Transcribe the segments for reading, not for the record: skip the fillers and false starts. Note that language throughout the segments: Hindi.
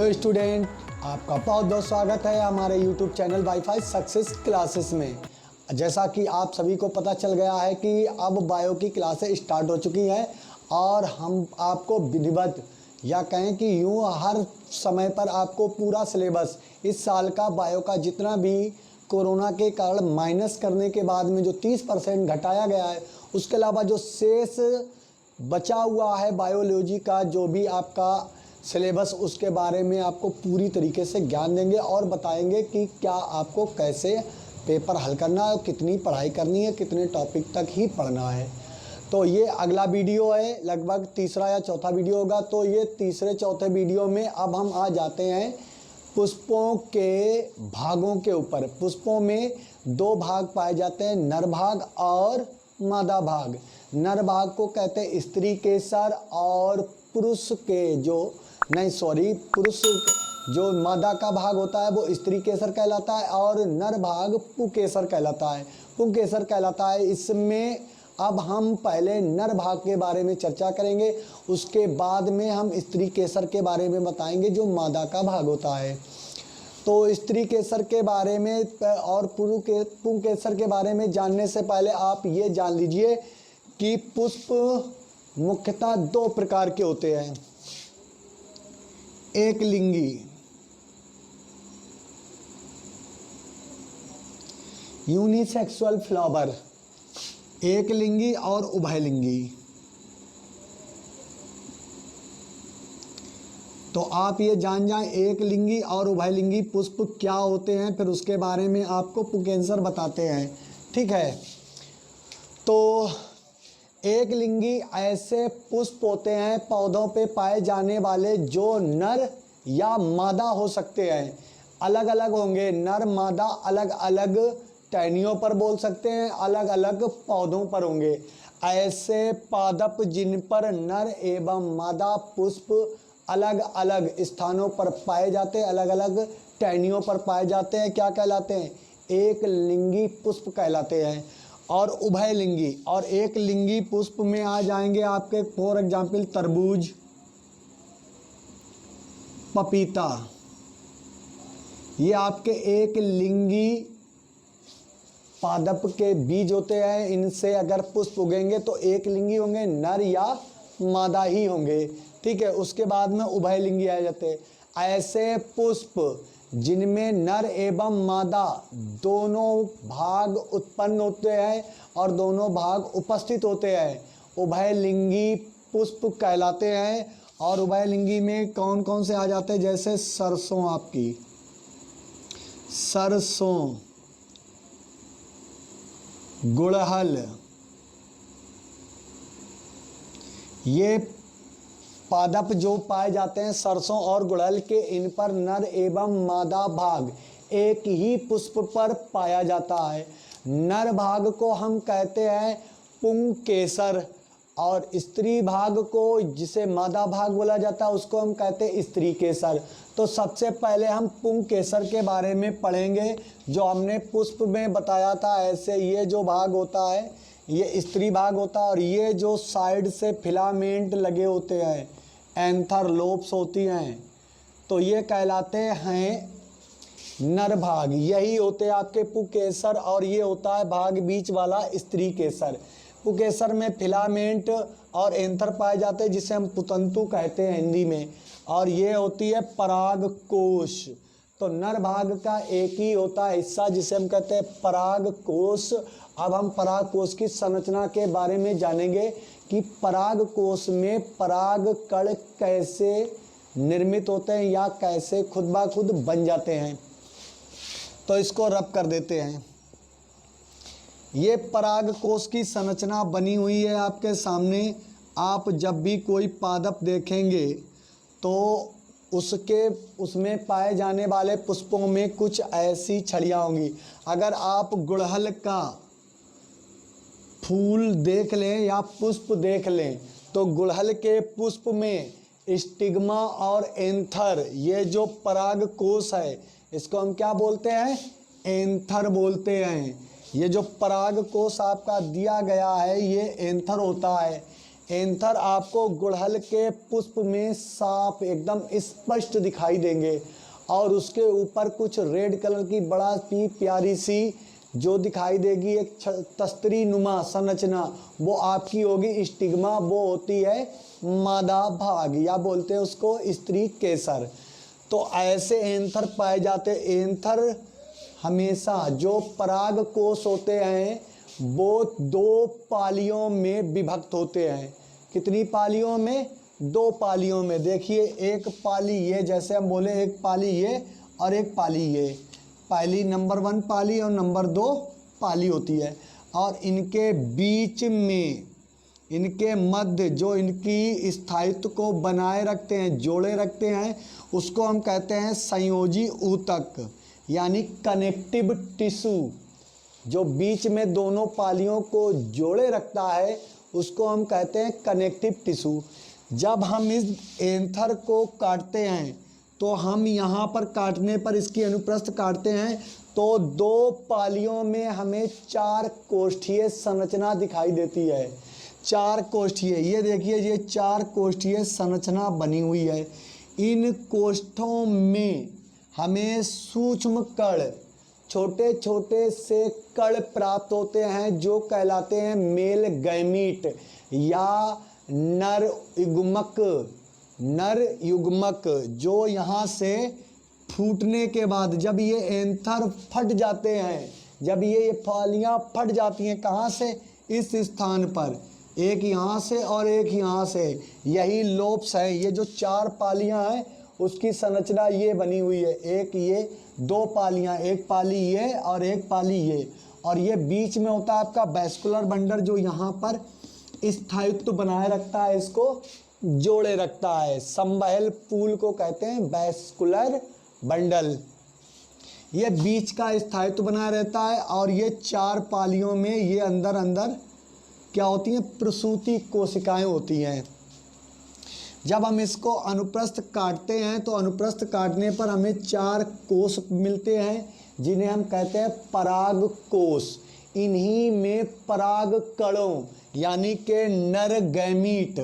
हेलो स्टूडेंट, आपका बहुत बहुत स्वागत है हमारे YouTube channel wifi success classes में। जैसा कि आप सभी को पता चल गया है कि अब बायो की क्लासें स्टार्ट हो चुकी हैं और हम आपको विधिवत या कहें कि यूँ हर समय पर आपको पूरा सिलेबस इस साल का बायो का जितना भी कोरोना के कारण माइनस करने के बाद में जो 30% घटाया गया है, उसके अलावा जो शेष बचा हुआ है बायोलॉजी का जो भी आपका सिलेबस, उसके बारे में आपको पूरी तरीके से ज्ञान देंगे और बताएंगे कि क्या आपको कैसे पेपर हल करना है और कितनी पढ़ाई करनी है, कितने टॉपिक तक ही पढ़ना है। तो ये अगला वीडियो है, लगभग तीसरा या चौथा वीडियो होगा। तो ये तीसरे चौथे वीडियो में अब हम आ जाते हैं पुष्पों के भागों के ऊपर। पुष्पों में दो भाग पाए जाते हैं, नर भाग और मादा भाग। नर भाग को कहते हैं स्त्री केसर और पुरुष के पुरुष जो मादा का भाग होता है वो स्त्री केसर कहलाता है और नर भाग पुंकेसर कहलाता है। पुंकेसर कहलाता है। इसमें अब हम पहले नर भाग के बारे में चर्चा करेंगे, उसके बाद में हम स्त्री केसर के बारे में बताएंगे जो मादा का भाग होता है। तो स्त्री केसर के बारे में और पुंकेसर के बारे में जानने से पहले आप ये जान लीजिए कि पुष्प मुख्यतः दो प्रकार के होते हैं। एक लिंगी, यूनिसेक्सुअल फ्लावर, एक लिंगी और उभयलिंगी। तो आप ये जान जाएं एक लिंगी और उभयलिंगी पुष्प क्या होते हैं, फिर उसके बारे में आपको पुंकेसर बताते हैं। ठीक है, तो एक लिंगी ऐसे पुष्प होते हैं पौधों पे पाए जाने वाले जो नर या मादा हो सकते हैं। अलग अलग होंगे, नर मादा अलग अलग टहनियों पर बोल सकते हैं, अलग अलग पौधों पर होंगे। ऐसे पादप जिन पर नर एवं मादा पुष्प अलग अलग स्थानों पर पाए जाते हैं, अलग अलग टहनियों पर पाए जाते हैं, क्या कहलाते हैं? एक लिंगी पुष्प कहलाते हैं। और उभयलिंगी और एक लिंगी पुष्प में आ जाएंगे आपके फॉर एग्जाम्पल तरबूज, पपीता। ये आपके एक लिंगी पादप के बीज होते हैं। इनसे अगर पुष्प उगेंगे तो एक लिंगी होंगे, नर या मादा ही होंगे। ठीक है, उसके बाद में उभयलिंगी आ जाते हैं। ऐसे पुष्प जिनमें नर एवं मादा दोनों भाग उत्पन्न होते हैं और दोनों भाग उपस्थित होते हैं, उभयलिंगी पुष्प कहलाते हैं। और उभयलिंगी में कौन कौन से आ जाते हैं? जैसे सरसों, आपकी सरसों, गुड़हल, ये पादप जो पाए जाते हैं सरसों और गुड़हल के, इन पर नर एवं मादा भाग एक ही पुष्प पर पाया जाता है। नर भाग को हम कहते हैं पुंकेसर और स्त्री भाग को, जिसे मादा भाग बोला जाता है, उसको हम कहते हैं स्त्री केसर। तो सबसे पहले हम पुंकेसर के बारे में पढ़ेंगे जो हमने पुष्प में बताया था। ऐसे ये जो भाग होता है ये स्त्री भाग होता है और ये जो साइड से फिलामेंट लगे होते हैं, एंथर लोब्स होती हैं, तो ये कहलाते हैं नर भाग। यही होते हैं आपके पुंकेसर और ये होता है भाग बीच वाला स्त्री केसर। पुंकेसर में फिलामेंट और एंथर पाए जाते हैं जिसे हम पुतंतु कहते हैं हिंदी में, और ये होती है परागकोश। तो नर भाग का एक ही होता है हिस्सा जिसे हम कहते हैं परागकोश। अब हम परागकोश की संरचना के बारे में जानेंगे कि परागकोश में पराग कण कैसे निर्मित होते हैं या कैसे खुद ब खुद बन जाते हैं। तो इसको रब कर देते हैं। ये परागकोश की संरचना बनी हुई है आपके सामने। आप जब भी कोई पादप देखेंगे तो उसमें पाए जाने वाले पुष्पों में कुछ ऐसी छड़ियाँ होंगी। अगर आप गुड़हल का फूल देख लें या पुष्प देख लें तो गुड़हल के पुष्प में स्टिग्मा और एंथर, ये जो परागकोश है इसको हम क्या बोलते हैं? एंथर बोलते हैं। ये जो परागकोश आपका दिया गया है ये एंथर होता है। एंथर आपको गुड़हल के पुष्प में साफ एकदम स्पष्ट दिखाई देंगे और उसके ऊपर कुछ रेड कलर की बड़ा ही प्यारी सी जो दिखाई देगी एक तस्तरी नुमा संरचना, वो आपकी होगी स्टिग्मा, वो होती है मादा भाग या बोलते हैं उसको स्त्री केसर। तो ऐसे एंथर पाए जाते। एंथर हमेशा जो पराग कोष होते हैं वो 2 पालियों में विभक्त होते हैं। कितनी पालियों में? 2 पालियों में। देखिए एक पाली ये, जैसे हम बोले एक पाली ये और एक पाली ये, पाली नंबर 1 पाली और नंबर 2 पाली होती है। और इनके बीच में, इनके मध्य जो इनकी स्थायित्व को बनाए रखते हैं, जोड़े रखते हैं, उसको हम कहते हैं संयोजी ऊतक यानी कनेक्टिव टिश्यू। जो बीच में दोनों पालियों को जोड़े रखता है उसको हम कहते हैं कनेक्टिव टिश्यू। जब हम इस एंथर को काटते हैं तो हम यहाँ पर काटने पर इसकी अनुप्रस्थ काटते हैं तो 2 पालियों में हमें 4 कोष्ठीय संरचना दिखाई देती है। 4 कोष्ठीय, ये देखिए ये 4 कोष्ठीय संरचना बनी हुई है। इन कोष्ठों में हमें सूक्ष्म कण, छोटे छोटे से कण प्राप्त होते हैं जो कहलाते हैं मेल गैमीट या नर युग्मक। नर युग्मक जो यहाँ से फूटने के बाद जब ये एंथर फट जाते हैं, जब ये फलियाँ फट जाती हैं, कहाँ से? इस स्थान पर, एक यहाँ से और एक यहाँ से, यही लोब्स है। ये जो 4 पालियाँ हैं उसकी संरचना ये बनी हुई है। एक ये 2 पालियाँ, एक पाली ये और एक पाली ये, और ये बीच में होता है आपका वैस्कुलर बंडल जो यहाँ पर स्थायित्व बनाए रखता है, इसको जोड़े रखता है। संवहन पुल को कहते हैं वैस्कुलर बंडल। ये बीच का स्थायित्व बनाए रहता है और ये 4 पालियों में ये अंदर अंदर क्या होती हैं? प्रसूति कोशिकाएं होती हैं। जब हम इसको अनुप्रस्थ काटते हैं तो अनुप्रस्थ काटने पर हमें 4 कोष मिलते हैं जिन्हें हम कहते हैं पराग कोष। इन्हीं में पराग कणों यानी के नर गैमीट,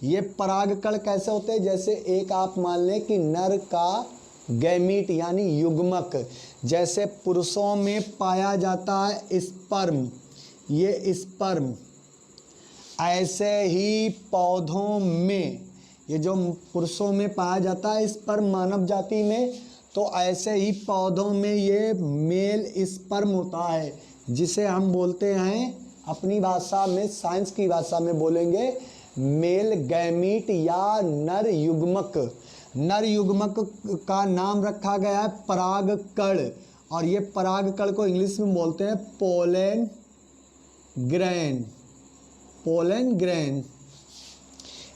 ये पराग कण कैसे होते हैं? जैसे एक आप मान लें कि नर का गैमीट यानी युग्मक, जैसे पुरुषों में पाया जाता है स्पर्म, ये स्पर्म, ऐसे ही पौधों में, ये जो पुरुषों में पाया जाता है स्पर्म मानव जाति में, तो ऐसे ही पौधों में ये मेल स्पर्म होता है जिसे हम बोलते हैं अपनी भाषा में, साइंस की भाषा में बोलेंगे मेल गैमीट या नर युग्मक। नर युग्मक का नाम रखा गया है पराग कण, और ये पराग कण को इंग्लिश में बोलते हैं पोलन ग्रेन। पोलन ग्रेन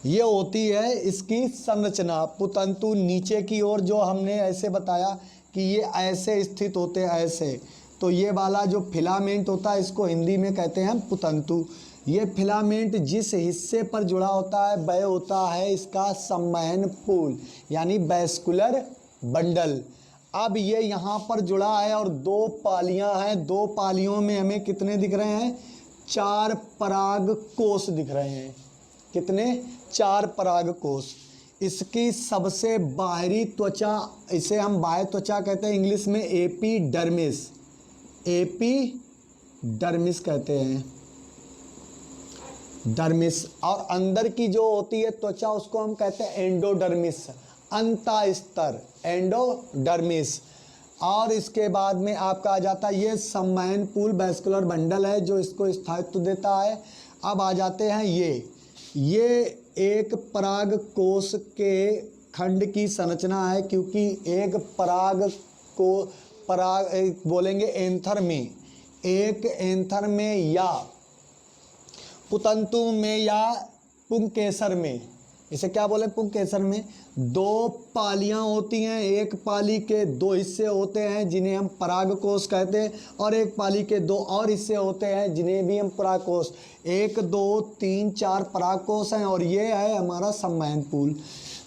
ये होती है इसकी संरचना। पुतंतु नीचे की ओर जो हमने ऐसे बताया कि ये ऐसे स्थित होते हैं, ऐसे, तो ये वाला जो फिलामेंट होता है इसको हिंदी में कहते हैं हम पुतंतु। ये फिलामेंट जिस हिस्से पर जुड़ा होता है वह होता है इसका संवहन पुल यानी वैस्कुलर बंडल। अब ये यहाँ पर जुड़ा है और 2 पालियाँ हैं। 2 पालियों में हमें कितने दिख रहे हैं? 4 पराग कोष दिख रहे हैं। कितने? 4 पराग कोष। इसकी सबसे बाहरी त्वचा, इसे हम बाह्य त्वचा कहते हैं, इंग्लिश में एपिडर्मिस, एपिडर्मिस कहते हैं, डर्मिस। और अंदर की जो होती है त्वचा उसको हम कहते हैं एंडोडर्मिस, अंतःस्तर, एंडोडर्मिस। और इसके बाद में आपका आ जाता है ये संवहन पुल वैस्कुलर बंडल है जो इसको स्थायित्व देता है। अब आ जाते हैं ये एक पराग कोष के खंड की संरचना है, क्योंकि एक पराग को बोलेंगे एंथर में, एक एंथर में या पुतंतु में या पुंकेसर में, इसे क्या बोले? पुंकेसर में 2 पालियां होती हैं। एक पाली के 2 हिस्से होते हैं जिन्हें हम परागकोश कहते हैं, और एक पाली के 2 और हिस्से होते हैं जिन्हें भी हम परागकोश। 1 2 3 4 परागकोश हैं और ये है हमारा संवहन पुल।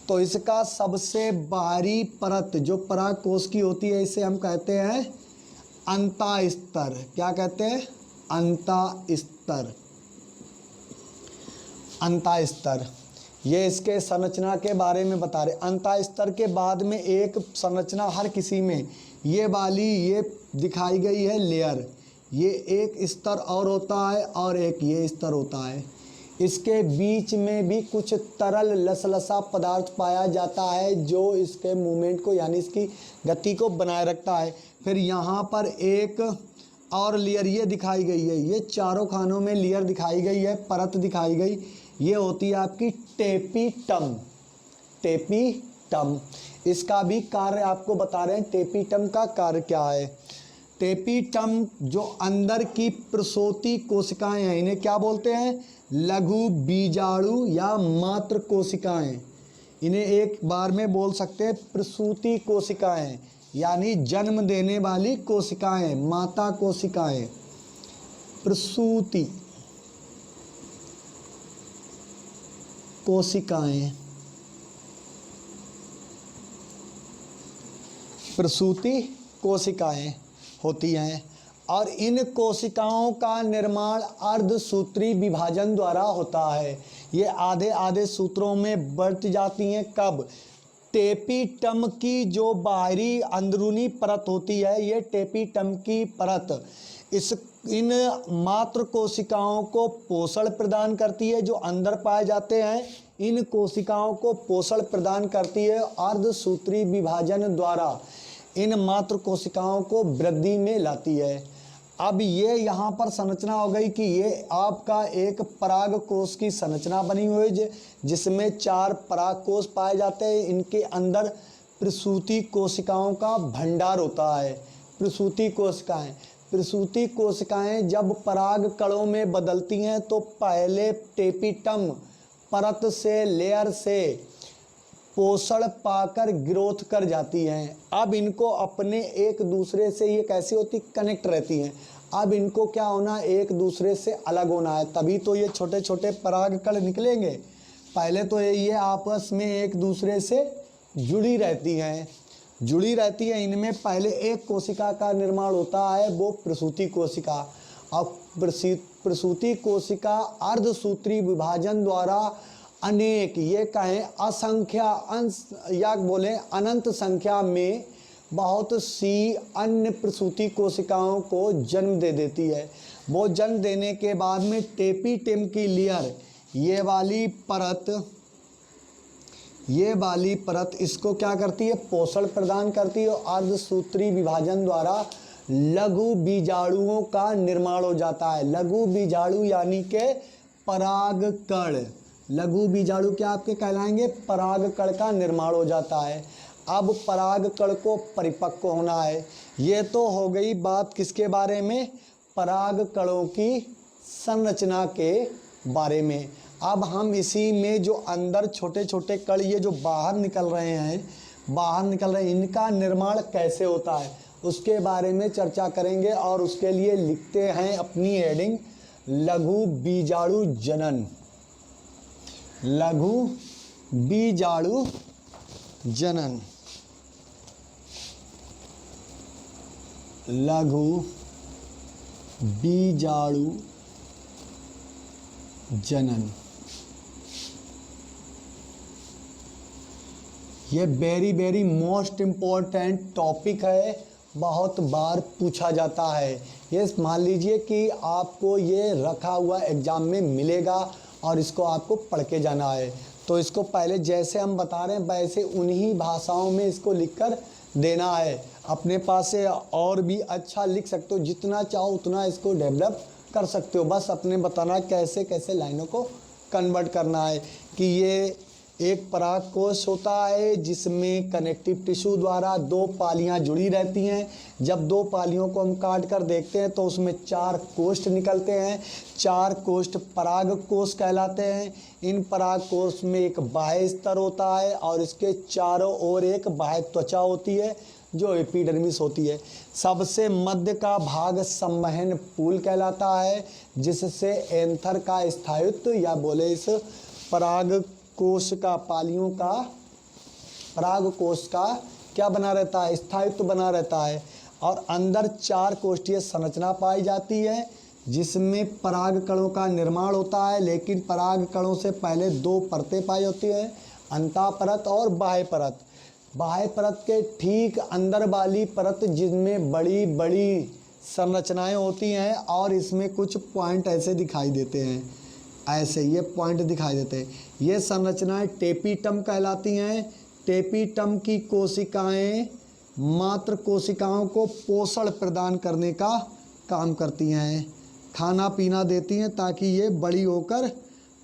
तो इसका सबसे बाहरी परत जो परागकोश की होती है इसे हम कहते हैं अंतःस्तर। क्या कहते हैं? अंतःस्तर। अंतःस्तर, ये इसके संरचना के बारे में बता रहे। अंतःस्तर के बाद में एक संरचना हर किसी में ये वाली ये दिखाई गई है लेयर, ये एक स्तर और होता है और एक ये स्तर होता है। इसके बीच में भी कुछ तरल लसलसा पदार्थ पाया जाता है जो इसके मूवमेंट को यानी इसकी गति को बनाए रखता है। फिर यहाँ पर एक और लेयर ये दिखाई गई है, ये चारों खानों में लेयर दिखाई गई है, परत दिखाई गई, ये होती है आपकी टेपिटम। टेपिटम इसका भी कार्य आपको बता रहे हैं, टेपिटम का कार्य क्या है। टेपिटम जो अंदर की प्रसूति कोशिकाएं हैं इन्हें क्या बोलते हैं, लघु बीजाणु या मात्र कोशिकाएं। इन्हें एक बार में बोल सकते हैं प्रसूति कोशिकाएं, यानी जन्म देने वाली कोशिकाएं, माता कोशिकाएं, प्रसूति कोशिकाएं, प्रसूति कोशिकाएं होती हैं। और इन कोशिकाओं का निर्माण अर्धसूत्री विभाजन द्वारा होता है। ये आधे आधे सूत्रों में बढ़ जाती हैं। कब, टेपिटम की जो बाहरी अंदरूनी परत होती है, ये टेपिटम की परत इन मात्र कोशिकाओं को पोषण प्रदान करती है, जो अंदर पाए जाते हैं इन कोशिकाओं को पोषण प्रदान करती है। अर्धसूत्री विभाजन द्वारा इन मात्र कोशिकाओं को वृद्धि में लाती है। अब ये यहाँ पर संरचना हो गई कि ये आपका एक पराग कोश की संरचना बनी हुई है जिसमें 4 पराग कोश पाए जाते हैं। इनके अंदर प्रसूति कोशिकाओं का भंडार होता है। प्रसूति कोशिकाएं जब पराग कणों में बदलती हैं तो पहले टेपिटम परत से लेयर से पोषण पाकर ग्रोथ कर जाती हैं। अब इनको अपने एक दूसरे से ये कैसी होती, कनेक्ट रहती हैं। अब इनको क्या होना, एक दूसरे से अलग होना है, तभी तो ये छोटे छोटे पराग कण निकलेंगे। पहले तो ये आपस में एक दूसरे से जुड़ी रहती हैं। इनमें पहले एक कोशिका का निर्माण होता है, वो प्रसूति कोशिका। अब प्रसूति कोशिका अर्धसूत्री विभाजन द्वारा अनेक, ये कहें असंख्या अंश या बोलें अनंत संख्या में बहुत सी अन्य प्रसूति कोशिकाओं को जन्म दे देती है। वो जन्म देने के बाद में टेपिटम की लेयर, ये वाली परत इसको क्या करती है, पोषण प्रदान करती है। और अर्धसूत्री विभाजन द्वारा लघु बीजाणुओं का निर्माण हो जाता है। लघु बीजाणु यानी के पराग कण, लघु बीजाणु क्या आपके कहलाएंगे, पराग कण का निर्माण हो जाता है। अब पराग कण को परिपक्व होना है। ये तो हो गई बात किसके बारे में, पराग कणों की संरचना के बारे में। अब हम इसी में जो अंदर छोटे छोटे कण ये जो बाहर निकल रहे हैं, इनका निर्माण कैसे होता है उसके बारे में चर्चा करेंगे। और उसके लिए लिखते हैं अपनी हेडिंग, लघु बीजाणु जनन। लघु बीजाणु जनन, लघु बीजाणु जनन। ये वेरी मोस्ट इम्पोर्टेंट टॉपिक है, बहुत बार पूछा जाता है। ये मान लीजिए कि आपको ये रखा हुआ एग्जाम में मिलेगा और इसको आपको पढ़ के जाना है। तो इसको पहले जैसे हम बता रहे हैं वैसे उन्हीं भाषाओं में इसको लिखकर देना है। अपने पास से और भी अच्छा लिख सकते हो, जितना चाहो उतना इसको डेवलप कर सकते हो। बस अपने बताना कैसे कैसे लाइनों को कन्वर्ट करना है। कि ये एक पराग कोश होता है जिसमें कनेक्टिव टिश्यू द्वारा 2 पालियां जुड़ी रहती हैं। जब 2 पालियों को हम काट कर देखते हैं तो उसमें 4 कोष्ठ निकलते हैं। 4 कोष्ठ पराग कोश कहलाते हैं। इन पराग कोश में एक बाह्य स्तर होता है और इसके चारों ओर एक बाह्य त्वचा होती है जो एपिडर्मिस होती है। सबसे मध्य का भाग संवहन पूल कहलाता है जिससे एंथर का स्थायित्व या बोले इस पराग कोश का पालियों का पराग कोश का क्या बना रहता है, स्थायित्व बना रहता है। और अंदर 4 कोष्ठीय संरचना पाई जाती है जिसमें पराग कणों का निर्माण होता है, लेकिन पराग कणों से पहले दो परतें पाई होती हैं, अंतः परत और बाह्य परत। बाह्य परत के ठीक अंदर वाली परत जिनमें बड़ी बड़ी संरचनाएं होती हैं और इसमें कुछ पॉइंट ऐसे दिखाई देते हैं, ऐसे ये पॉइंट दिखाई देते हैं। ये संरचनाएं टेपिटम कहलाती हैं। टेपिटम की कोशिकाएं मात्र कोशिकाओं को पोषण प्रदान करने का काम करती हैं, खाना पीना देती हैं ताकि ये बड़ी होकर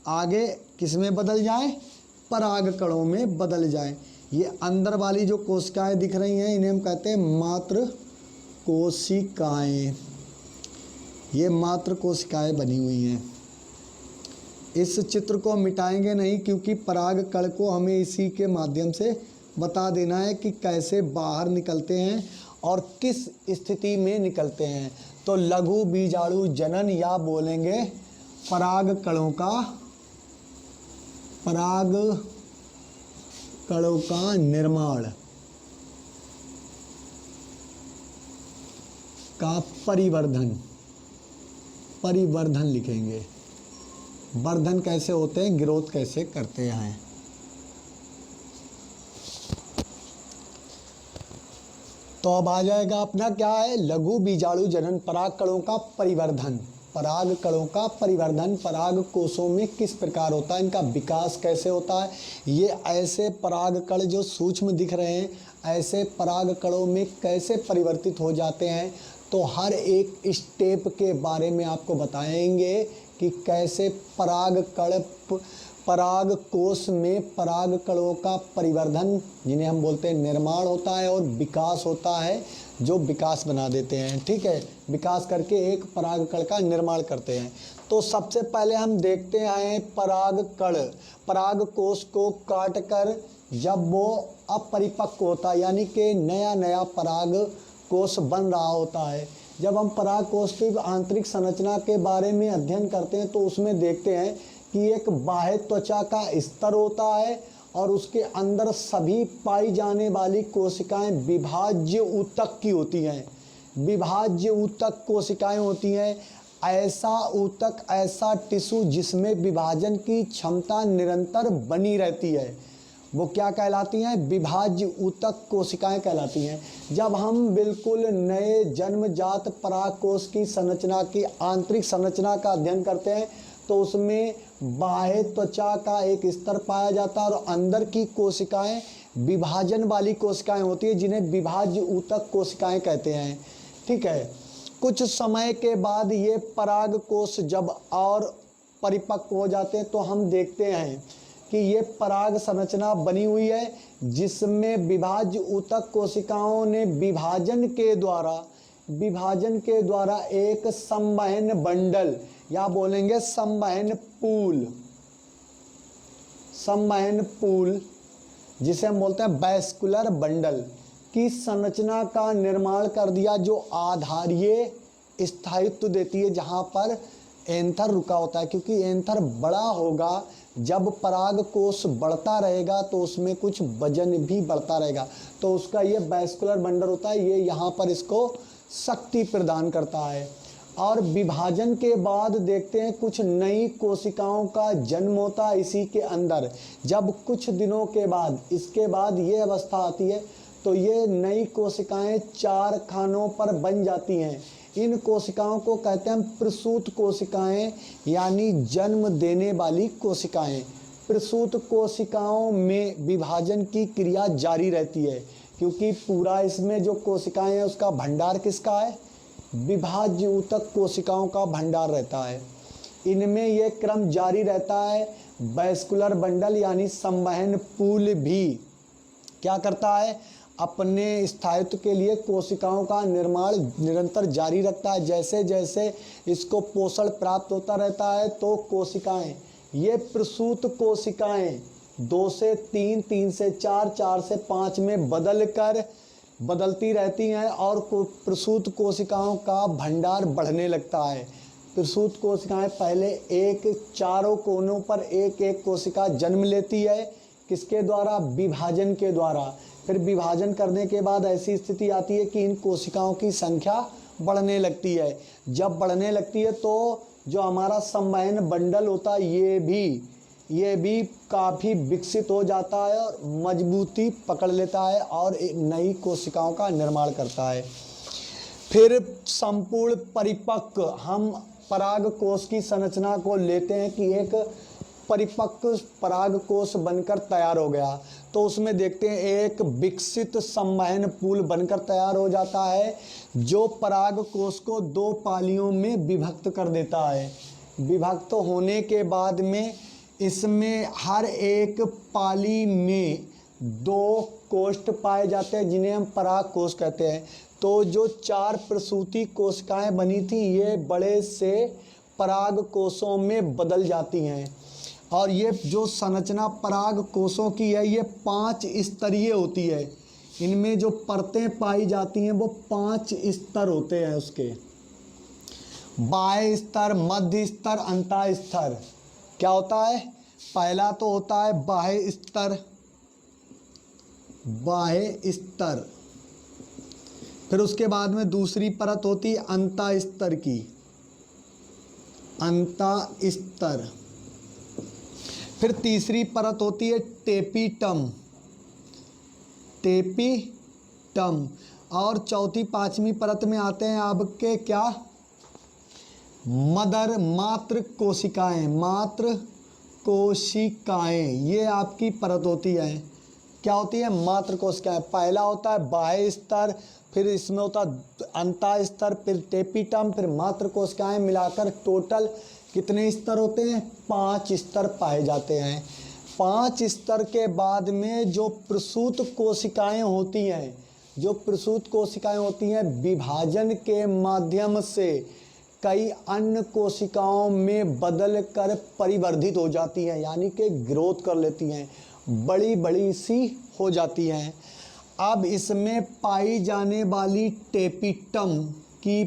आगे किस में बदल जाएं, पराग कणों में बदल जाएं। ये अंदर वाली जो कोशिकाएं दिख रही हैं इन्हें हम कहते हैं मात्र कोशिकाएं। ये मात्र कोशिकाएं बनी हुई हैं। इस चित्र को मिटाएंगे नहीं क्योंकि पराग कण को हमें इसी के माध्यम से बता देना है कि कैसे बाहर निकलते हैं और किस स्थिति में निकलते हैं। तो लघु बीजाणु जनन या बोलेंगे पराग कणों का निर्माण का परिवर्धन लिखेंगे। वर्धन कैसे होते हैं, ग्रोथ कैसे करते हैं। तो अब आ जाएगा अपना क्या है, लघु बीजाणु जनन, पराग कणों का परिवर्धन। पराग कणों का परिवर्धन पराग कोशों में किस प्रकार होता है, इनका विकास कैसे होता है। ये ऐसे पराग कण जो सूक्ष्म दिख रहे हैं, ऐसे पराग कणों में कैसे परिवर्तित हो जाते हैं। तो हर एक स्टेप के बारे में आपको बताएंगे कि कैसे पराग कोश में पराग कणों का परिवर्धन, जिन्हें हम बोलते हैं निर्माण होता है, और विकास होता है, जो विकास बना देते हैं। ठीक है, विकास करके एक पराग कण का निर्माण करते हैं। तो सबसे पहले हम देखते हैं पराग कण, पराग कोश को काट कर जब वो अपरिपक्व होता है, यानी कि नया नया पराग कोश बन रहा होता है। जब हम पराग कोश की आंतरिक संरचना के बारे में अध्ययन करते हैं तो उसमें देखते हैं कि एक बाह्य त्वचा का स्तर होता है और उसके अंदर सभी पाई जाने वाली कोशिकाएं विभाज्य ऊतक की होती हैं। विभाज्य ऊतक कोशिकाएं होती हैं, ऐसा ऊतक, ऐसा टिश्यू जिसमें विभाजन की क्षमता निरंतर बनी रहती है, वो क्या कहलाती हैं, विभाज्य ऊतक कोशिकाएं कहलाती हैं। जब हम बिल्कुल नए जन्मजात पराग कोश की संरचना की आंतरिक संरचना का अध्ययन करते हैं तो उसमें बाह्य त्वचा का एक स्तर पाया जाता है और अंदर की कोशिकाएं विभाजन वाली कोशिकाएं होती है, जिन्हें विभाज्य ऊतक कोशिकाएं कहते हैं। ठीक है, कुछ समय के बाद ये पराग कोश जब और परिपक्व हो जाते हैं तो हम देखते हैं कि ये पराग संरचना बनी हुई है, जिसमें विभाज्य ऊतक कोशिकाओं ने विभाजन के द्वारा एक संवहन बंडल या बोलेंगे संवहन पूल, जिसे हम बोलते हैं वैस्कुलर बंडल की संरचना का निर्माण कर दिया, जो आधारीय स्थायित्व देती है, जहाँ पर एंथर रुका होता है। क्योंकि एंथर बड़ा होगा, जब पराग कोश बढ़ता रहेगा तो उसमें कुछ वजन भी बढ़ता रहेगा, तो उसका ये वैस्कुलर बंडल होता है, ये यहाँ पर इसको शक्ति प्रदान करता है। और विभाजन के बाद देखते हैं कुछ नई कोशिकाओं का जन्म होता है इसी के अंदर। जब कुछ दिनों के बाद इसके बाद ये अवस्था आती है तो ये नई कोशिकाएं 4 खानों पर बन जाती हैं। इन कोशिकाओं को कहते हैं प्रसूत कोशिकाएं, यानी जन्म देने वाली कोशिकाएं। प्रसूत कोशिकाओं में विभाजन की क्रिया जारी रहती है, क्योंकि पूरा इसमें जो कोशिकाएं हैं उसका भंडार किसका है, विभाज्य ऊतक कोशिकाओं का भंडार रहता है। इनमें यह क्रम जारी रहता है। वैस्कुलर बंडल यानी संवहन पूल भी क्या करता है, अपने स्थायित्व के लिए कोशिकाओं का निर्माण निरंतर जारी रखता है। जैसे जैसे इसको पोषण प्राप्त होता रहता है तो कोशिकाएं, ये प्रसूत कोशिकाएं 2 से 3, 3 से 4, 4 से 5 में बदलती रहती हैं और प्रसूत कोशिकाओं का भंडार बढ़ने लगता है। प्रसूत कोशिकाएं पहले चारों कोनों पर एक एक कोशिका जन्म लेती है, किसके द्वारा, विभाजन के द्वारा। फिर विभाजन करने के बाद ऐसी स्थिति आती है कि इन कोशिकाओं की संख्या बढ़ने लगती है। जब बढ़ने लगती है तो जो हमारा संवहन बंडल होता है ये भी काफ़ी विकसित हो जाता है और मजबूती पकड़ लेता है और एक नई कोशिकाओं का निर्माण करता है। फिर संपूर्ण परिपक्व, हम पराग कोश की संरचना को लेते हैं कि एक परिपक्व पराग कोश बनकर तैयार हो गया, तो उसमें देखते हैं एक विकसित संवहन पूल बनकर तैयार हो जाता है जो पराग कोश को 2 पालियों में विभक्त कर देता है। विभक्त होने के बाद में इसमें हर एक पाली में 2 कोष्ठ पाए जाते हैं जिन्हें हम पराग कोश कहते हैं। तो जो 4 प्रसूति कोशिकाएं बनी थी ये बड़े से पराग कोशों में बदल जाती हैं और ये जो संरचना पराग कोशों की है ये 5 स्तरीय होती है। इनमें जो परतें पाई जाती हैं वो 5 स्तर होते हैं उसके, बाह्य स्तर, मध्य स्तर, अंतः स्तर। क्या होता है? पहला तो होता है बाह्य स्तर, फिर उसके बाद में दूसरी परत होती है अंतः स्तर की, अंतः स्तर। फिर तीसरी परत होती है टेपिटम, और चौथी 5वीं परत में आते हैं आपके क्या? मात्र कोशिकाएं, ये आपकी परत होती है। क्या होती है? मात्र कोशिकाएं। पहला होता है बाह्य स्तर, फिर इसमें होता है अंतः स्तर, फिर टेपिटम, फिर मात्र कोशिकाएं, मिलाकर टोटल कितने स्तर होते हैं? 5 स्तर पाए जाते हैं। 5 स्तर के बाद में जो प्रसूत कोशिकाएं होती हैं, विभाजन के माध्यम से कई अन्य कोशिकाओं में बदल कर परिवर्धित हो जाती हैं, यानी कि ग्रोथ कर लेती हैं, बड़ी सी हो जाती हैं। अब इसमें पाई जाने वाली टेपिटम की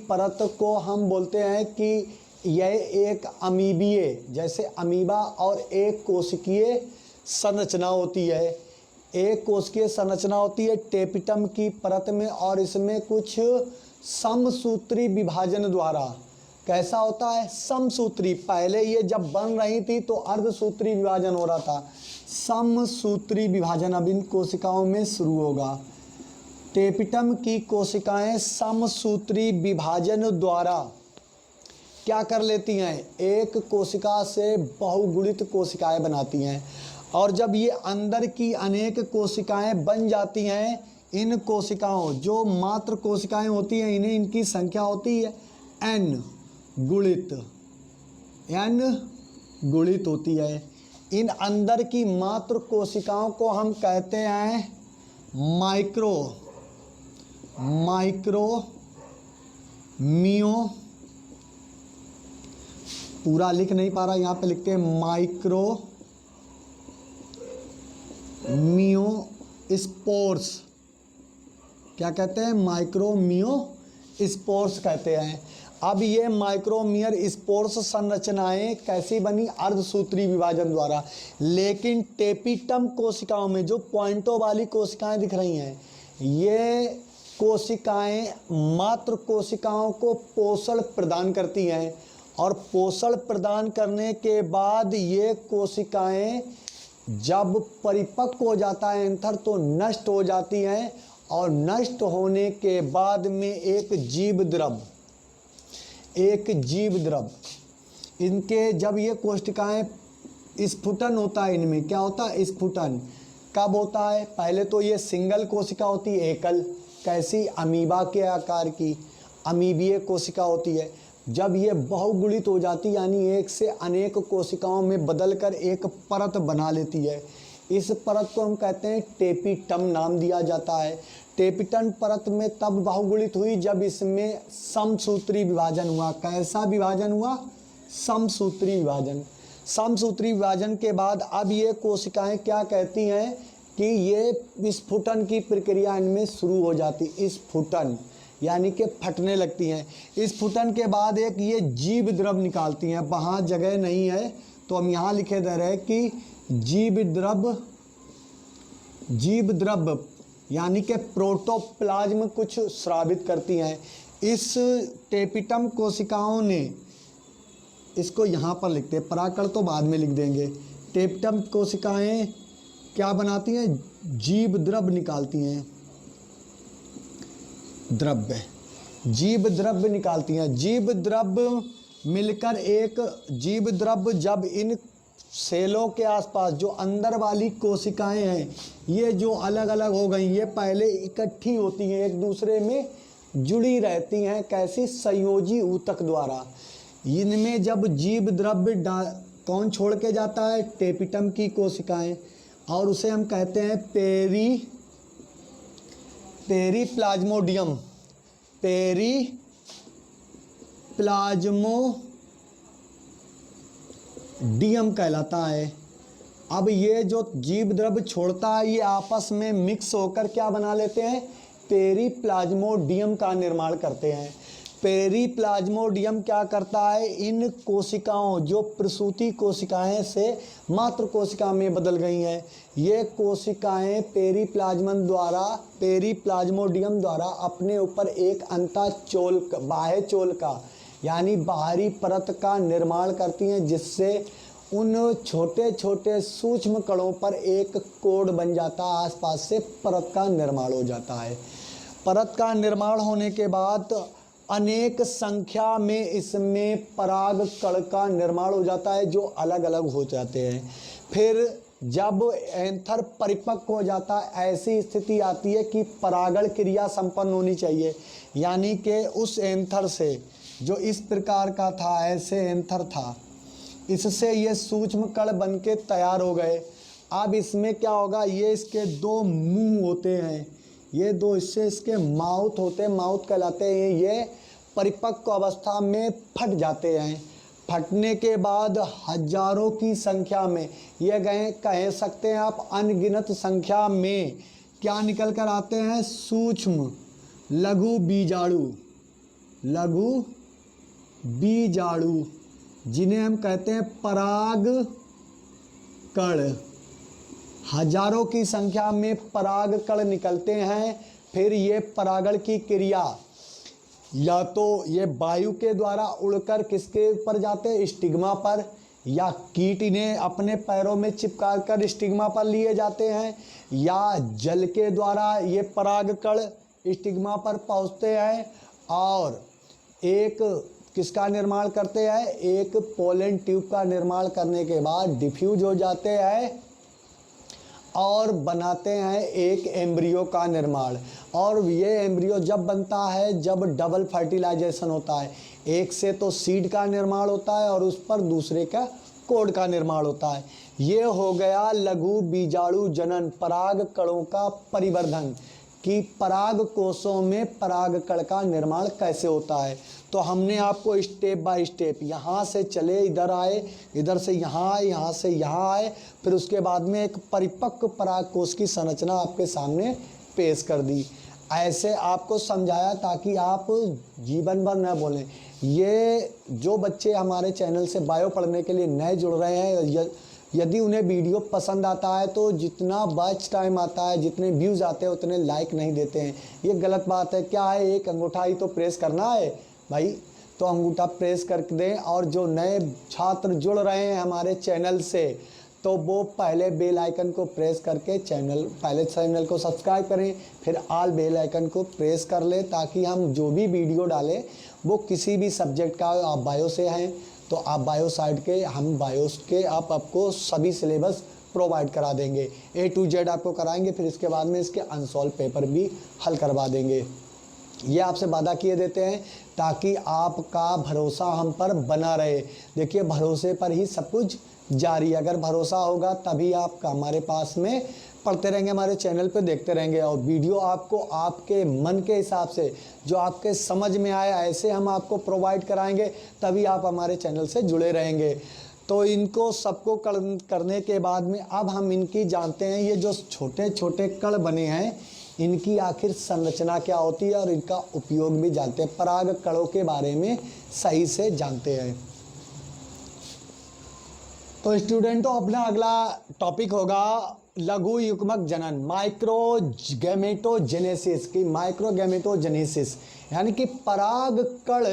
परत को हम बोलते हैं कि यह एक अमीबीय, जैसे अमीबा और एक कोशिकीय संरचना होती है। एक कोशिकीय संरचना होती है टेपिटम की परत में और इसमें कुछ समसूत्री विभाजन द्वारा। कैसा होता है? समसूत्री। पहले ये जब बन रही थी तो अर्धसूत्री विभाजन हो रहा था, समसूत्री विभाजन अब इन कोशिकाओं में शुरू होगा। टेपिटम की कोशिकाएं समसूत्री विभाजन द्वारा क्या कर लेती हैं? एक कोशिका से बहुगुणित कोशिकाएं बनाती हैं और जब ये अंदर की अनेक कोशिकाएं बन जाती हैं, इन कोशिकाओं जो मात्र कोशिकाएं होती हैं इन्हें इनकी संख्या होती है n गुणित होती है। इन अंदर की मात्र कोशिकाओं को हम कहते हैं माइक्रोमियो, पूरा लिख नहीं पा रहा, यहाँ पे लिखते हैं माइक्रोमियोस्पोर्स। क्या कहते हैं? माइक्रोमियोस्पोर्स कहते हैं। अब ये माइक्रोमियर स्पोर्स संरचनाएं कैसी बनी? अर्धसूत्री विभाजन द्वारा। लेकिन टेपिटम कोशिकाओं में जो पॉइंटों वाली कोशिकाएं दिख रही हैं, ये कोशिकाएं मात्र कोशिकाओं को पोषण प्रदान करती हैं और पोषण प्रदान करने के बाद ये कोशिकाएं जब परिपक्व हो जाता है एंथर तो नष्ट हो जाती हैं और नष्ट होने के बाद में एक जीव द्रव इनके, जब ये कोशिकाएं स्फुटन होता है, इनमें क्या होता है? स्फुटन कब होता है? पहले तो ये सिंगल कोशिका होती है, एकल, कैसी? अमीबा के आकार की अमीबीय कोशिका होती है। जब ये बहुगुणित हो जाती यानी एक से अनेक कोशिकाओं में बदलकर एक परत बना लेती है, इस परत को हम कहते हैं टेपिटम नाम दिया जाता है। टेपिटम परत में तब बहुगुणित हुई जब इसमें समसूत्री विभाजन हुआ। कैसा विभाजन हुआ? समसूत्री विभाजन। समसूत्री विभाजन के बाद अब ये कोशिकाएं क्या कहती हैं कि ये विस्फुटन की प्रक्रिया इनमें शुरू हो जाती, स्फुटन यानी कि फटने लगती हैं। इस फुटन के बाद एक ये जीव द्रव निकालती हैं। वहाँ जगह नहीं है तो हम यहाँ लिखे दे रहे हैं कि जीव द्रव यानी कि प्रोटोप्लाज्म कुछ स्रावित करती हैं। इस टेपिटम कोशिकाओं ने, इसको यहाँ पर लिखते हैं, पराकण तो बाद में लिख देंगे। टेपिटम कोशिकाएं क्या बनाती हैं? जीव द्रव्य निकालती हैं, द्रव्य, जीव द्रव्य निकालती हैं। जीव द्रव्य मिलकर एक जीव द्रव्य जब इन सेलों के आसपास जो अंदर वाली कोशिकाएं हैं, ये जो अलग अलग हो गई, ये पहले इकट्ठी होती हैं, एक दूसरे में जुड़ी रहती हैं। कैसी? संयोजी ऊतक द्वारा। इनमें जब जीव द्रव्य कौन छोड़ के जाता है? टेपिटम की कोशिकाएं, और उसे हम कहते हैं पेरीप्लाज्मोडियम, पेरीप्लाज्मोडियम कहलाता है। अब ये जो जीव द्रव्य छोड़ता है, ये आपस में मिक्स होकर क्या बना लेते हैं? पेरीप्लाज्मोडियम का निर्माण करते हैं। पेरीप्लाज्मोडियम क्या करता है? इन कोशिकाओं, जो प्रसूति कोशिकाएं से मात्र कोशिका में बदल गई हैं, ये कोशिकाएं पेरीप्लाज्मोडियम द्वारा अपने ऊपर एक अंतःचोल, बाह्य चोल का, यानी बाहरी परत का निर्माण करती हैं, जिससे उन छोटे छोटे सूक्ष्म कणों पर एक कोड बन जाता है, आसपास से परत का निर्माण हो जाता है। परत का निर्माण होने के बाद अनेक संख्या में इसमें पराग कण का निर्माण हो जाता है, जो अलग अलग हो जाते हैं। फिर जब एंथर परिपक्व हो जाता है, ऐसी स्थिति आती है कि परागण क्रिया संपन्न होनी चाहिए, यानी कि उस एंथर से, जो इस प्रकार का था, ऐसे एंथर था, इससे ये सूक्ष्म कण बन के तैयार हो गए। अब इसमें क्या होगा? ये इसके दो मुंह होते हैं, ये दो इससे इसके माउथ होते हैं, माउथ कहलाते हैं। ये परिपक्व अवस्था में फट जाते हैं। फटने के बाद हजारों की संख्या में, ये कह सकते हैं आप अनगिनत संख्या में क्या निकल कर आते हैं? सूक्ष्म लघु बीजाणु, जिन्हें हम कहते हैं पराग कण। हजारों की संख्या में पराग कण निकलते हैं। फिर ये परागण की क्रिया, या तो ये वायु के द्वारा उड़कर किसके ऊपर जाते हैं? स्टिग्मा पर, या कीट इन्हें अपने पैरों में चिपका कर स्टिग्मा पर लिए जाते हैं, या जल के द्वारा ये पराग कण स्टिग्मा पर पहुंचते हैं और एक किसका निर्माण करते हैं? एक पोलन ट्यूब का निर्माण करने के बाद डिफ्यूज हो जाते हैं और बनाते हैं एक एम्ब्रियो का निर्माण। और ये एम्ब्रियो जब बनता है, जब डबल फर्टिलाइजेशन होता है, एक से तो सीड का निर्माण होता है और उस पर दूसरे का कोड का निर्माण होता है। ये हो गया लघु बीजाणु जनन, पराग कणों का परिवर्धन, कि पराग कोशों में पराग कण का निर्माण कैसे होता है। तो हमने आपको स्टेप बाय स्टेप, यहाँ से चले, इधर आए, इधर से यहाँ आए, यहाँ से यहाँ आए, फिर उसके बाद में एक परिपक्व पराग कोश की संरचना आपके सामने पेश कर दी। ऐसे आपको समझाया ताकि आप जीवन भर न बोलें। ये जो बच्चे हमारे चैनल से बायो पढ़ने के लिए नए जुड़ रहे हैं, यदि उन्हें वीडियो पसंद आता है तो जितना वॉच टाइम आता है, जितने व्यूज़ आते हैं, उतने लाइक नहीं देते हैं। ये गलत बात है। क्या है, एक अंगूठा ही तो प्रेस करना है भाई, तो अंगूठा प्रेस कर दें। और जो नए छात्र जुड़ रहे हैं हमारे चैनल से, तो वो पहले बेल आइकन को प्रेस करके पहले चैनल को सब्सक्राइब करें, फिर ऑल बेल आइकन को प्रेस कर लें, ताकि हम जो भी वीडियो डालें वो किसी भी सब्जेक्ट का, आप बायो से हैं तो आप बायो साइड के, हम बायोस के आपको सभी सिलेबस प्रोवाइड करा देंगे, A to Z आपको कराएंगे। फिर इसके बाद में इसके अनसॉल्व पेपर भी हल करवा देंगे। ये आपसे वादा किए देते हैं ताकि आपका भरोसा हम पर बना रहे। देखिए, भरोसे पर ही सब कुछ जारी। अगर भरोसा होगा तभी आप हमारे पास में पढ़ते रहेंगे, हमारे चैनल पे देखते रहेंगे, और वीडियो आपको आपके मन के हिसाब से, जो आपके समझ में आए, ऐसे हम आपको प्रोवाइड कराएंगे, तभी आप हमारे चैनल से जुड़े रहेंगे। तो इनको सबको करने के बाद में अब हम इनकी जानते हैं, ये जो छोटे छोटे कण बने हैं, इनकी आखिर संरचना क्या होती है और इनका उपयोग भी जानते हैं। पराग कणों के बारे में सही से जानते हैं। तो स्टूडेंटों, अपना अगला टॉपिक होगा लघु युग्मक जनन, माइक्रोगैमेटोजेनेसिस की माइक्रोगैमेटोजेनेसिस, यानी कि पराग कण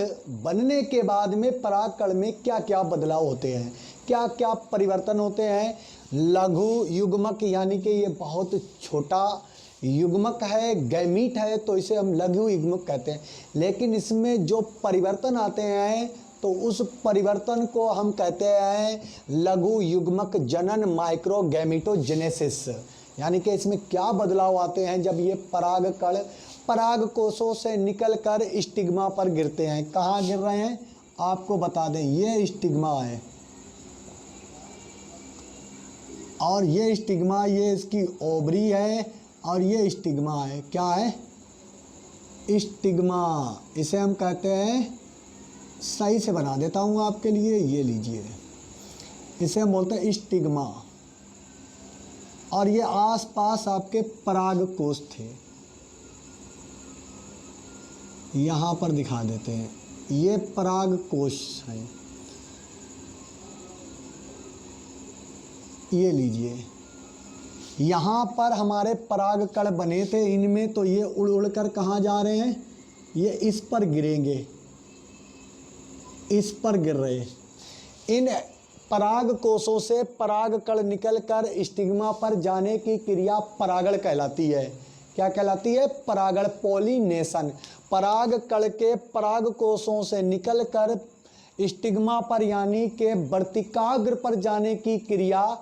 बनने के बाद में पराग कण में क्या क्या बदलाव होते हैं, क्या क्या परिवर्तन होते हैं। लघु युग्मक यानी कि ये बहुत छोटा युग्मक है, गैमीट है, तो इसे हम लघु युग्मक कहते हैं। लेकिन इसमें जो परिवर्तन आते हैं तो उस परिवर्तन को हम कहते हैं लघु युग्मक जनन, माइक्रोगैमेटोजेनेसिस। यानी कि इसमें क्या बदलाव आते हैं जब ये पराग कण पराग कोशों से निकलकर स्टिग्मा पर गिरते हैं। कहाँ गिर रहे हैं आपको बता दें, ये स्टिग्मा है और ये स्टिग्मा, ये इसकी ओवरी है और ये स्टिग्मा है। क्या है? स्टिग्मा। इसे हम कहते हैं, सही से बना देता हूँ आपके लिए, ये लीजिए, इसे हम बोलते हैं स्टिग्मा। और ये आसपास आपके पराग कोश थे, यहाँ पर दिखा देते हैं, ये पराग कोश है, ये लीजिए, यहाँ पर हमारे पराग कण बने थे इनमें, तो ये उड़ उड़ कर कहाँ जा रहे हैं, ये इस पर गिरेंगे, इस पर गिर रहे। इन पराग कोशों से पराग कण निकलकर स्टिग्मा पर जाने की क्रिया परागण कहलाती है। क्या कहलाती है? परागण, पॉलिनेशन। पराग कण के पराग कोशों से निकलकर स्टिग्मा पर यानी के वर्तिकाग्र पर जाने की क्रिया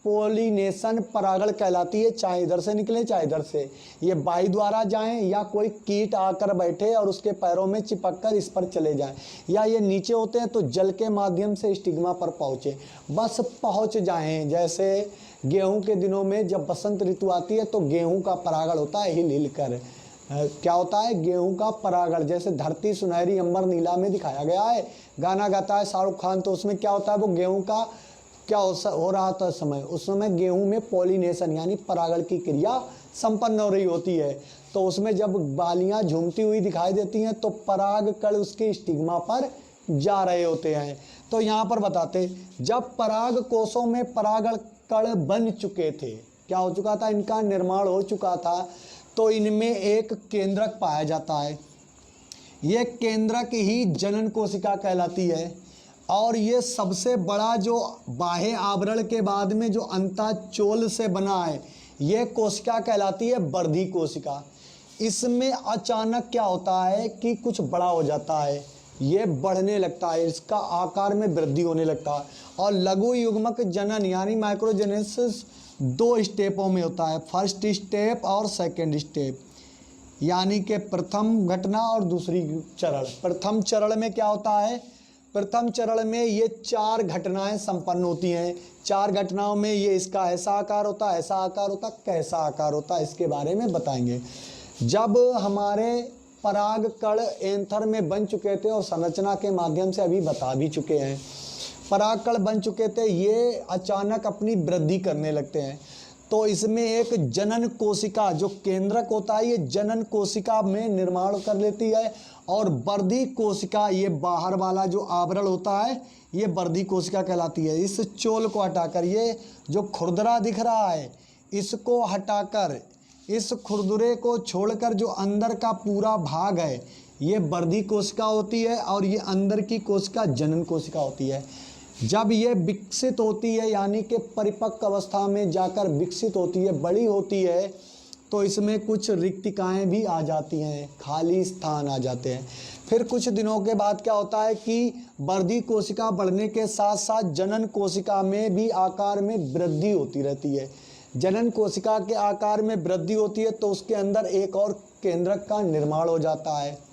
पॉलिनेशन, परागण कहलाती है। चाहे इधर से निकले चाहे इधर से, ये वायु द्वारा जाएं या कोई कीट आकर बैठे और उसके पैरों में चिपक कर इस पर चले जाएं, या ये नीचे होते हैं तो जल के माध्यम से स्टिग्मा पर पहुँचे, बस पहुँच जाएं। जैसे गेहूं के दिनों में जब बसंत ऋतु आती है तो गेहूं का परागण होता है हिल हिल कर। क्या होता है? गेहूं का परागण। जैसे धरती सुनहरी अंबर नीला में दिखाया गया है, गाना गाता है शाहरुख खान, तो उसमें क्या होता है, वो गेहूं का क्या हो रहा था समय, उस समय गेहूं में पॉलिनेशन यानी परागण की क्रिया संपन्न हो रही होती है। तो उसमें जब बालियां झूमती हुई दिखाई देती हैं तो पराग कण उसके स्टिग्मा पर जा रहे होते हैं। तो यहाँ पर बताते, जब पराग कोशों में परागण कण बन चुके थे, क्या हो चुका था, इनका निर्माण हो चुका था, तो इनमें एक केंद्रक पाया जाता है। यह केंद्रक ही जनन कोशिका कहलाती है। और ये सबसे बड़ा जो बाह्य आवरण के बाद में जो अंतःचोल से बना है, ये कोशिका कहलाती है वर्धी कोशिका। इसमें अचानक क्या होता है कि कुछ बड़ा हो जाता है, ये बढ़ने लगता है, इसका आकार में वृद्धि होने लगता है। और लघु युग्मक जनन यानी माइक्रोजेनेसिस 2 स्टेपों में होता है, फर्स्ट स्टेप और सेकंड स्टेप, यानी कि प्रथम घटना और दूसरी चरण। प्रथम चरण में क्या होता है, प्रथम चरण में ये 4 घटनाएं संपन्न होती हैं। 4 घटनाओं में ये इसका ऐसा आकार होता है, ऐसा आकार होता है, कैसा आकार होता है, इसके बारे में बताएंगे। जब हमारे पराग कण एंथर में बन चुके थे और संरचना के माध्यम से अभी बता भी चुके हैं, पराग कण बन चुके थे, ये अचानक अपनी वृद्धि करने लगते हैं। तो इसमें एक जनन कोशिका जो केंद्रक होता है, ये जनन कोशिका में निर्माण कर लेती है। और वर्धी कोशिका, ये बाहर वाला जो आवरण होता है, ये वर्धी कोशिका कहलाती है। इस चोल को हटाकर, ये जो खुरदरा दिख रहा है, इसको हटाकर, इस खुरदुरे को छोड़कर जो अंदर का पूरा भाग है, ये वर्धी कोशिका होती है। और ये अंदर की कोशिका जनन कोशिका होती है। जब ये विकसित होती है यानी कि परिपक्व अवस्था में जाकर विकसित होती है, बड़ी होती है, तो इसमें कुछ रिक्तिकाएं भी आ जाती हैं, खाली स्थान आ जाते हैं। फिर कुछ दिनों के बाद क्या होता है कि वर्धी कोशिका बढ़ने के साथ साथ जनन कोशिका में भी आकार में वृद्धि होती रहती है। जनन कोशिका के आकार में वृद्धि होती है तो उसके अंदर एक और केंद्रक का निर्माण हो जाता है।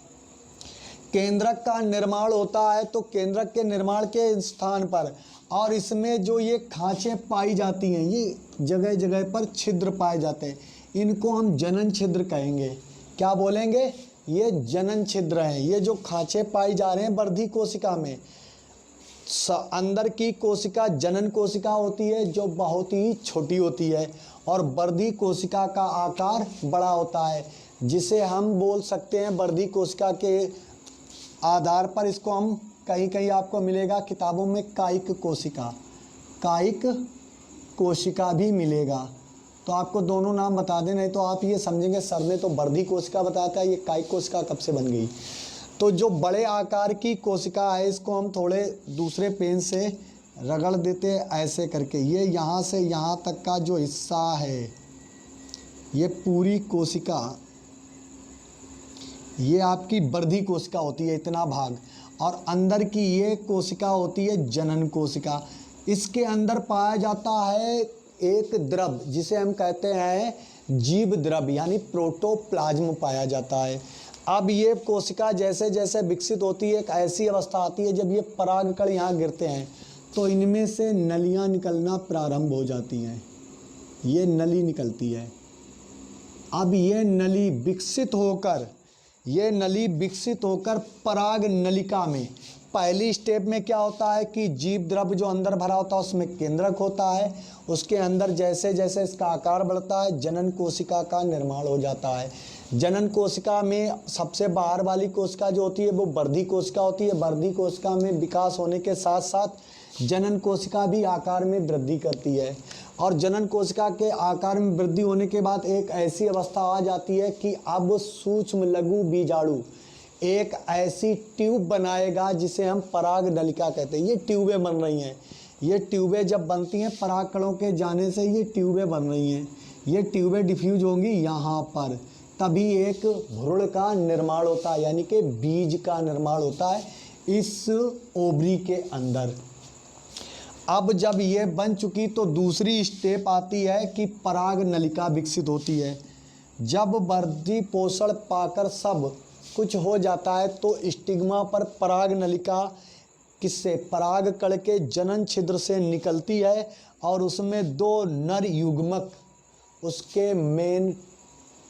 केंद्रक का निर्माण होता है तो केंद्रक के निर्माण के स्थान पर, और इसमें जो ये खांचे पाई जाती हैं, ये जगह जगह पर छिद्र पाए जाते हैं, इनको हम जनन छिद्र कहेंगे। क्या बोलेंगे? ये जनन छिद्र हैं। ये जो खांचे पाई जा रहे हैं वर्धी कोशिका में, अंदर की कोशिका जनन कोशिका होती है जो बहुत ही छोटी होती है, और वर्धी कोशिका का आकार बड़ा होता है, जिसे हम बोल सकते हैं वर्धी कोशिका के आधार पर, इसको हम कहीं कहीं आपको मिलेगा किताबों में कायिक कोशिका, कायिक कोशिका भी मिलेगा। तो आपको दोनों नाम बता दें, नहीं तो आप ये समझेंगे सर ने तो वर्धी कोशिका बताया था, ये कायिक कोशिका कब से बन गई। तो जो बड़े आकार की कोशिका है इसको हम थोड़े दूसरे पेन से रगड़ देते हैं ऐसे करके। ये यहाँ से यहाँ तक का जो हिस्सा है ये पूरी कोशिका, ये आपकी वर्धी कोशिका होती है, इतना भाग। और अंदर की ये कोशिका होती है जनन कोशिका। इसके अंदर पाया जाता है एक द्रव जिसे हम कहते हैं जीव द्रव यानी प्रोटोप्लाज्म पाया जाता है। अब ये कोशिका जैसे जैसे विकसित होती है एक ऐसी अवस्था आती है जब ये परागकण यहाँ गिरते हैं तो इनमें से नलियाँ निकलना प्रारंभ हो जाती हैं। ये नली निकलती है। अब ये नली विकसित होकर पराग नलिका में, पहली स्टेप में क्या होता है कि जीव द्रव जो अंदर भरा होता है उसमें केंद्रक होता है। उसके अंदर जैसे जैसे इसका आकार बढ़ता है जनन कोशिका का निर्माण हो जाता है। जनन कोशिका में सबसे बाहर वाली कोशिका जो होती है वो वर्धी कोशिका होती है। वर्धी कोशिका में विकास होने के साथ साथ जनन कोशिका भी आकार में वृद्धि करती है। और जनन कोशिका के आकार में वृद्धि होने के बाद एक ऐसी अवस्था आ जाती है कि अब सूक्ष्म लघु बीजाणु एक ऐसी ट्यूब बनाएगा जिसे हम पराग नलिका कहते हैं। ये ट्यूबें बन रही हैं। ये ट्यूबें जब बनती हैं पराग कणों के जाने से ये ट्यूबें बन रही हैं। ये ट्यूबें डिफ्यूज होंगी यहाँ पर, तभी एक भ्रूण का निर्माण होता है यानी कि बीज का निर्माण होता है इस ओवरी के अंदर। अब जब ये बन चुकी तो दूसरी स्टेप आती है कि पराग नलिका विकसित होती है। जब वृद्धि पोषण पाकर सब कुछ हो जाता है तो स्टिग्मा पर पराग नलिका किससे, पराग कण के जनन छिद्र से निकलती है और उसमें दो नर युग्मक उसके मेन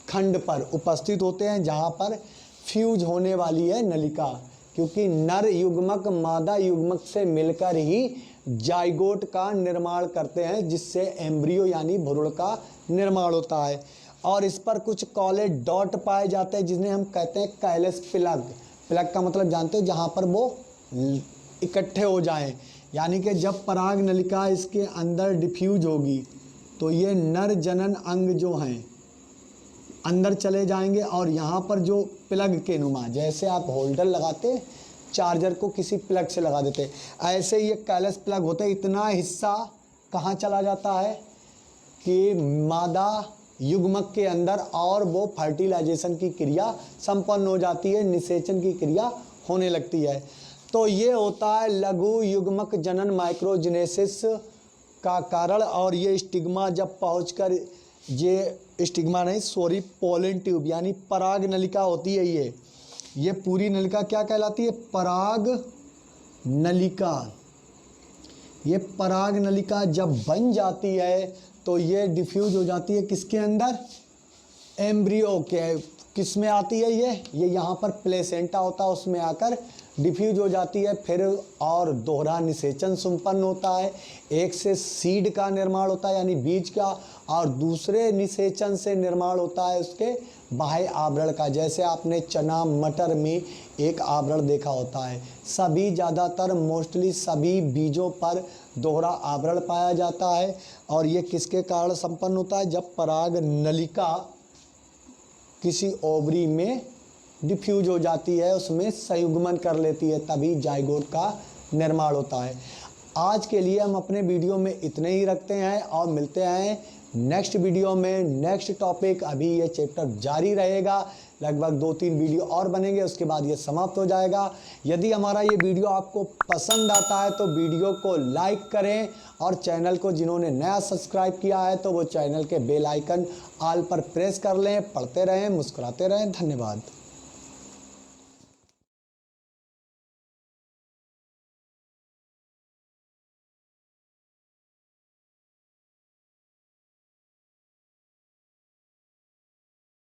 खंड पर उपस्थित होते हैं जहाँ पर फ्यूज होने वाली है नलिका, क्योंकि नर युग्मक मादा युग्मक से मिलकर ही जाइगोट का निर्माण करते हैं जिससे एम्ब्रियो यानी भ्रूण का निर्माण होता है। और इस पर कुछ कॉले डॉट पाए जाते हैं जिन्हें हम कहते हैं कैलस प्लग। प्लग का मतलब जानते हो, जहाँ पर वो इकट्ठे हो जाएं। यानी कि जब पराग नलिका इसके अंदर डिफ्यूज होगी तो ये नर जनन अंग जो हैं अंदर चले जाएंगे और यहाँ पर जो प्लग के नुमा, जैसे आप होल्डर लगाते चार्जर को किसी प्लग से लगा देते, ऐसे ये कैलस प्लग होते। इतना हिस्सा कहाँ चला जाता है कि मादा युग्मक के अंदर और वो फर्टिलाइजेशन की क्रिया संपन्न हो जाती है, निषेचन की क्रिया होने लगती है। तो ये होता है लघु युग्मक जनन माइक्रोजेनेसिस का कारण। और ये स्टिग्मा जब पहुंचकर, ये स्टिग्मा नहीं सॉरी पोलन ट्यूब यानी पराग नलिका होती है, ये पूरी नलिका क्या कहलाती है, पराग नलिका। ये पराग नलिका जब बन जाती है तो ये डिफ्यूज हो जाती है किसके अंदर, एम्ब्रियो के। किस में आती है ये यहाँ पर प्लेसेंटा होता है उसमें आकर डिफ्यूज हो जाती है। फिर और दोहरा निषेचन संपन्न होता है। एक से सीड का निर्माण होता है यानी बीज का, और दूसरे निषेचन से निर्माण होता है उसके बाह्य आवरण का। जैसे आपने चना मटर में एक आवरण देखा होता है, सभी ज़्यादातर मोस्टली सभी बीजों पर दोहरा आवरण पाया जाता है। और ये किसके कारण संपन्न होता है, जब पराग नलिका किसी ओवरी में डिफ्यूज हो जाती है, उसमें संयुग्मन कर लेती है, तभी जाइगोट का निर्माण होता है। आज के लिए हम अपने वीडियो में इतने ही रखते हैं और मिलते हैं नेक्स्ट वीडियो में नेक्स्ट टॉपिक। अभी ये चैप्टर जारी रहेगा, लगभग 2-3 वीडियो और बनेंगे, उसके बाद ये समाप्त हो जाएगा। यदि हमारा ये वीडियो आपको पसंद आता है तो वीडियो को लाइक करें और चैनल को जिन्होंने नया सब्सक्राइब किया है तो वो चैनल के बेल आइकन ऑल पर प्रेस कर लें। पढ़ते रहें, मुस्कुराते रहें। धन्यवाद।